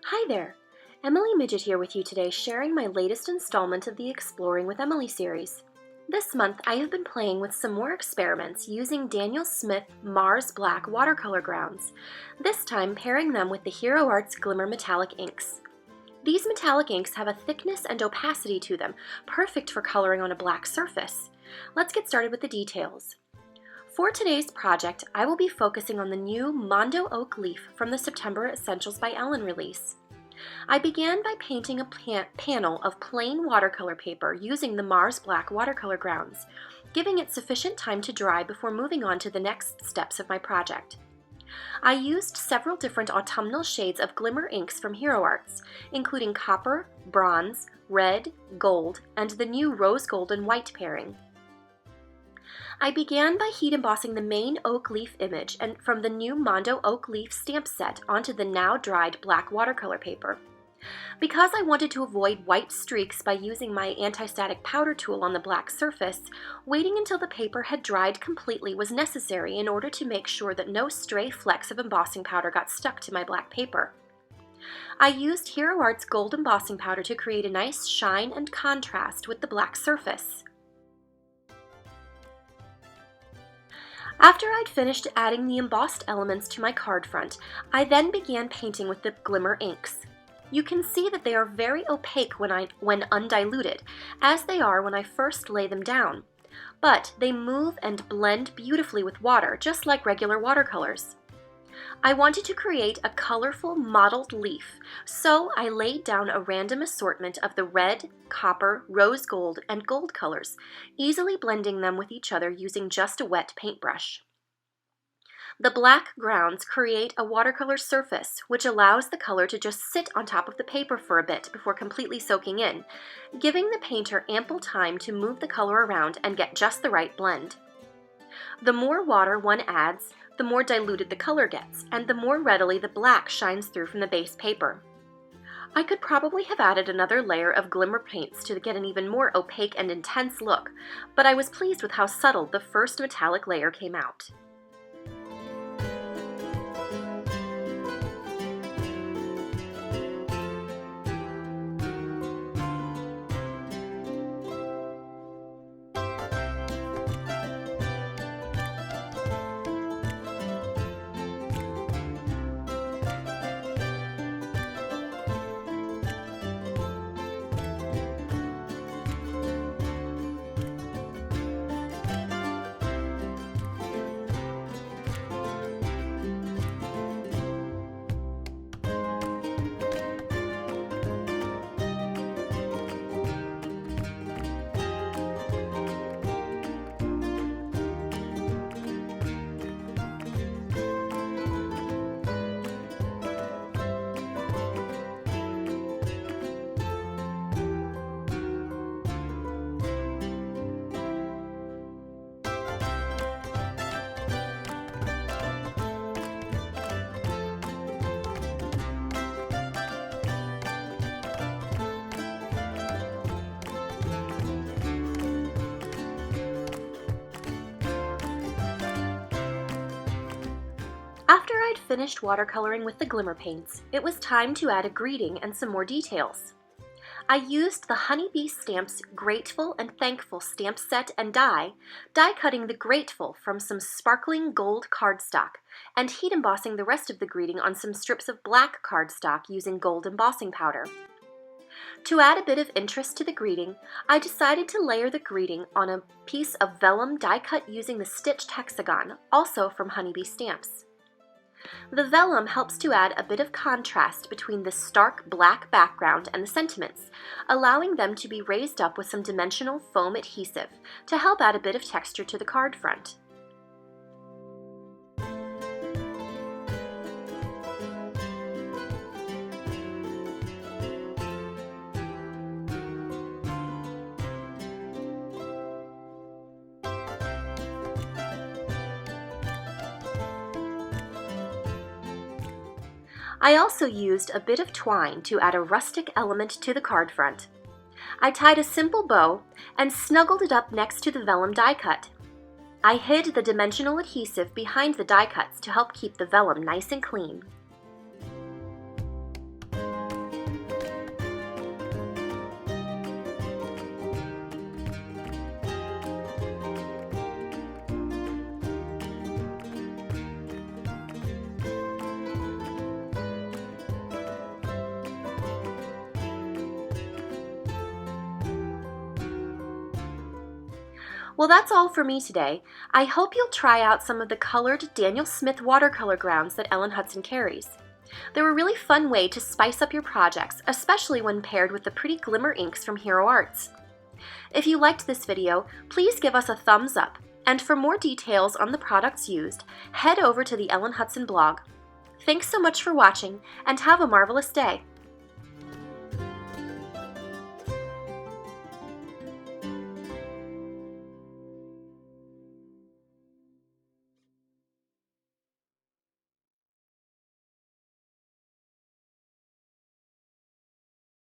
Hi there! Emily Midget here with you today, sharing my latest installment of the Exploring with Emily series. This month, I have been playing with some more experiments using Daniel Smith Mars Black watercolor grounds, this time pairing them with the Hero Arts Glimmer metallic inks. These metallic inks have a thickness and opacity to them, perfect for coloring on a black surface. Let's get started with the details. For today's project, I will be focusing on the new Mondo Oak Leaf from the September Essentials by Ellen release. I began by painting a panel of plain watercolor paper using the Mars Black watercolor grounds, giving it sufficient time to dry before moving on to the next steps of my project. I used several different autumnal shades of Glimmer inks from Hero Arts, including copper, bronze, red, gold, and the new rose gold and white pairing. I began by heat embossing the main oak leaf image and from the new Mondo Oak Leaf stamp set onto the now dried black watercolor paper. Because I wanted to avoid white streaks by using my anti-static powder tool on the black surface, waiting until the paper had dried completely was necessary in order to make sure that no stray flecks of embossing powder got stuck to my black paper. I used Hero Arts gold embossing powder to create a nice shine and contrast with the black surface. After I'd finished adding the embossed elements to my card front, I then began painting with the Glimmer inks. You can see that they are very opaque when undiluted, as they are when I first lay them down, but they move and blend beautifully with water, just like regular watercolors. I wanted to create a colorful mottled leaf, so I laid down a random assortment of the red, copper, rose gold, and gold colors, easily blending them with each other using just a wet paintbrush. The black grounds create a watercolor surface, which allows the color to just sit on top of the paper for a bit before completely soaking in, giving the painter ample time to move the color around and get just the right blend. The more water one adds, the more diluted the color gets, and the more readily the black shines through from the base paper. I could probably have added another layer of Glimmer paints to get an even more opaque and intense look, but I was pleased with how subtle the first metallic layer came out. After I'd finished watercoloring with the Glimmer paints, it was time to add a greeting and some more details. I used the Honeybee Stamps Grateful and Thankful stamp set and die cutting the Grateful from some sparkling gold cardstock, and heat embossing the rest of the greeting on some strips of black cardstock using gold embossing powder. To add a bit of interest to the greeting, I decided to layer the greeting on a piece of vellum die cut using the stitched hexagon, also from Honeybee Stamps. The vellum helps to add a bit of contrast between the stark black background and the sentiments, allowing them to be raised up with some dimensional foam adhesive to help add a bit of texture to the card front. I also used a bit of twine to add a rustic element to the card front. I tied a simple bow and snuggled it up next to the vellum die cut. I hid the dimensional adhesive behind the die cuts to help keep the vellum nice and clean. Well, that's all for me today. I hope you'll try out some of the colored Daniel Smith watercolor grounds that Ellen Hutson carries. They're a really fun way to spice up your projects, especially when paired with the pretty Glimmer inks from Hero Arts. If you liked this video, please give us a thumbs up, and for more details on the products used, head over to the Ellen Hutson blog. Thanks so much for watching, and have a marvelous day!